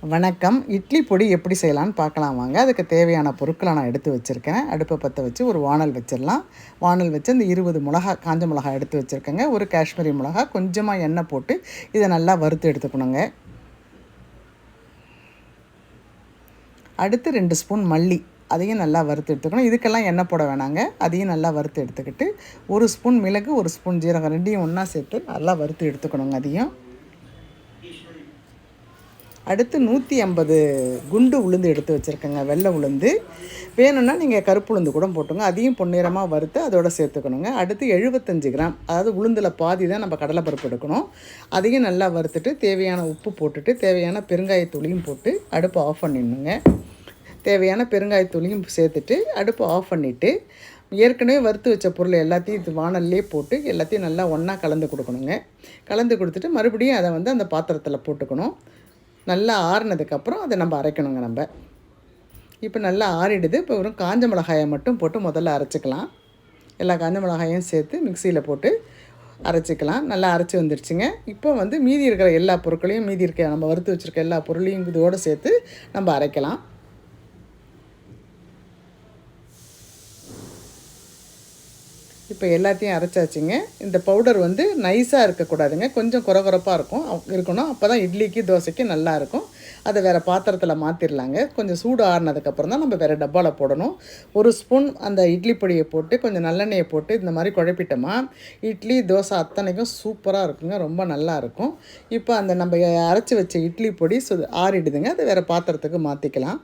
வணக்கம். இட்லி பொடி எப்படி செய்யலான்னு பார்க்கலாம் வாங்க. அதுக்கு தேவையான பொருட்களை நான் எடுத்து வச்சுருக்கேன். அடுப்பை பற்ற வச்சு ஒரு வானல் வச்சிடலாம். வானல் வச்சு அந்த 20 மிளகா, காஞ்ச மிளகா எடுத்து வச்சுருக்கேங்க. ஒரு காஷ்மீரி மிளகா, கொஞ்சமாக எண்ணெய் போட்டு இதை நல்லா வறுத்து எடுத்துக்கணுங்க. அடுத்து 2 ஸ்பூன் மல்லி, அதையும் நல்லா வறுத்து எடுத்துக்கணும். இதுக்கெல்லாம் எண்ணெய் போட வேணாங்க. அதையும் நல்லா வறுத்து எடுத்துக்கிட்டு 1 ஸ்பூன் மிளகு, 1 ஸ்பூன் ஜீரகம், ரெண்டையும் ஒன்றா சேர்த்து நல்லா வறுத்து எடுத்துக்கணுங்க. அதையும் அடுத்து 150 குண்டு உளுந்து எடுத்து வச்சுருக்கேங்க. வெள்ளை உளுந்து வேணும்னா நீங்கள் கருப்பு உளுந்து கூட போட்டுங்க. அதையும் பொன்னிறமாக வறுத்து அதோடு சேர்த்துக்கணுங்க. அடுத்து 75 கிராம், அதாவது உளுந்தில் பாதி தான் நம்ம கடலைப்பருப்பு எடுக்கணும். அதையும் நல்லா வறுத்துட்டு தேவையான உப்பு போட்டுட்டு தேவையான பெருங்காயத்தூளையும் போட்டு அடுப்பை ஆஃப் பண்ணிடணுங்க. தேவையான பெருங்காயத்தூளையும் சேர்த்துட்டு அடுப்பை ஆஃப் பண்ணிவிட்டு ஏற்கனவே வறுத்து வச்ச பொருள் எல்லாத்தையும் இது வானல்லே போட்டு எல்லாத்தையும் நல்லா ஒன்றா கலந்து கொடுக்கணுங்க. கலந்து கொடுத்துட்டு மறுபடியும் அதை அந்த பாத்திரத்தில் போட்டுக்கணும். நல்லா ஆறுனதுக்கப்புறம் அதை நம்ம அரைக்கணுங்க. நம்ம இப்போ நல்லா ஆறிடுது. இப்போ வெறும் காஞ்ச மிளகாயை மட்டும் போட்டு முதல்ல அரைச்சிக்கலாம். எல்லா காஞ்ச மிளகாயும் சேர்த்து மிக்சியில் போட்டு அரைச்சிக்கலாம். நல்லா அரைச்சி வந்துடுச்சுங்க. இப்போ மீதி இருக்கிற எல்லா பொருட்களையும், மீதி இருக்க நம்ம வறுத்து வச்சுருக்க எல்லா பொருளையும் இதோடு சேர்த்து நம்ம அரைக்கலாம். இப்போ எல்லாத்தையும் அரைச்சாச்சுங்க. இந்த பவுடர் நைஸாக இருக்கக்கூடாதுங்க, கொஞ்சம் குறகுறப்பாக இருக்கணும். அப்போ தான் இட்லிக்கு தோசைக்கு நல்லாயிருக்கும். அதை வேறு பாத்திரத்தில் மாற்றிடலாங்க. கொஞ்சம் சூடு ஆறுனதுக்கப்புறம் தான் நம்ம வேறு டப்பாவில் போடணும். 1 ஸ்பூன் அந்த இட்லி பொடியை போட்டு கொஞ்சம் நல்லெண்ணெயை போட்டு இந்த மாதிரி குழப்பிட்டோமா இட்லி தோசை அத்தனைக்கும் சூப்பராக இருக்குங்க. ரொம்ப நல்லாயிருக்கும். இப்போ அந்த நம்ம அரைச்சி வச்ச இட்லி பொடி ஆறிடுதுங்க. அதை வேறு பாத்திரத்துக்கு மாற்றிக்கலாம்.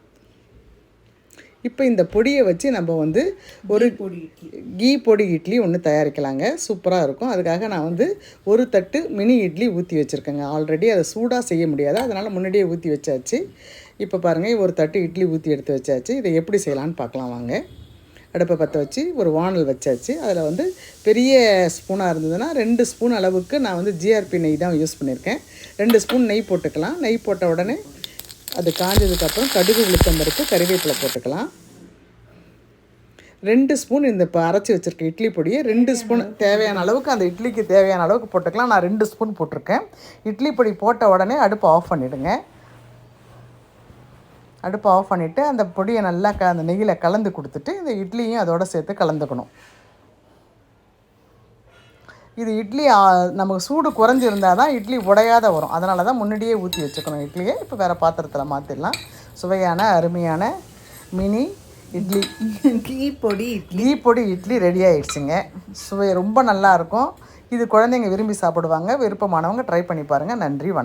இப்போ இந்த பொடியை வச்சு நம்ம ஒரு கீ பொடி இட்லி ஒன்று தயாரிக்கலாங்க. சூப்பராக இருக்கும். அதுக்காக நான் ஒரு தட்டு மினி இட்லி ஊற்றி வச்சுருக்கேங்க. ஆல்ரெடி அதை சூடாக செய்ய முடியாது, அதனால் முன்னாடியே ஊற்றி வச்சாச்சு. இப்போ பாருங்கள், ஒரு தட்டு இட்லி ஊற்றி எடுத்து வச்சாச்சு. இதை எப்படி செய்யலான்னு பார்க்கலாம் வாங்க. அடுப்பை பற்ற வச்சு ஒரு வானல் வச்சாச்சு. அதில் பெரிய ஸ்பூனாக இருந்ததுன்னா 2 ஸ்பூன் அளவுக்கு நான் ஜிஆர்பி நெய் தான் யூஸ் பண்ணியிருக்கேன். 2 ஸ்பூன் நெய் போட்டுக்கலாம். நெய் போட்ட உடனே அது காஞ்சதுக்கப்புறம் கடுகு, உளுத்தம் பருப்பு, கறிவேப்பிலை போட்டுக்கலாம். 2 ஸ்பூன் இந்த இப்போ அரைச்சி வச்சுருக்க இட்லி பொடியை 2 ஸ்பூன் தேவையான அளவுக்கு, அந்த இட்லிக்கு தேவையான அளவுக்கு போட்டுக்கலாம். நான் 2 ஸ்பூன் போட்டிருக்கேன். இட்லி பொடி போட்ட உடனே அடுப்பை ஆஃப் பண்ணிவிடுங்க. அடுப்பை ஆஃப் பண்ணிவிட்டு அந்த பொடியை நல்லா அந்த நெய்யில் கலந்து கொடுத்துட்டு இந்த இட்லியும் அதோடு சேர்த்து கலந்துக்கணும். இது இட்லி நமக்கு சூடு குறைஞ்சிருந்தால் தான் இட்லி உடையாத வரும். அதனால தான் முன்னாடியே ஊற்றி வச்சுக்கணும் இட்லியை. இப்போ வேறு பாத்திரத்தில் மாற்றிடலாம். சுவையான அருமையான மினி இட்லி கீ பொடி இட்லி ரெடி ஆகிடுச்சுங்க. சுவை ரொம்ப நல்லாயிருக்கும். இது குழந்தைங்க விரும்பி சாப்பிடுவாங்க. விருப்பமானவங்க ட்ரை பண்ணி பாருங்கள். நன்றி, வணக்கம்.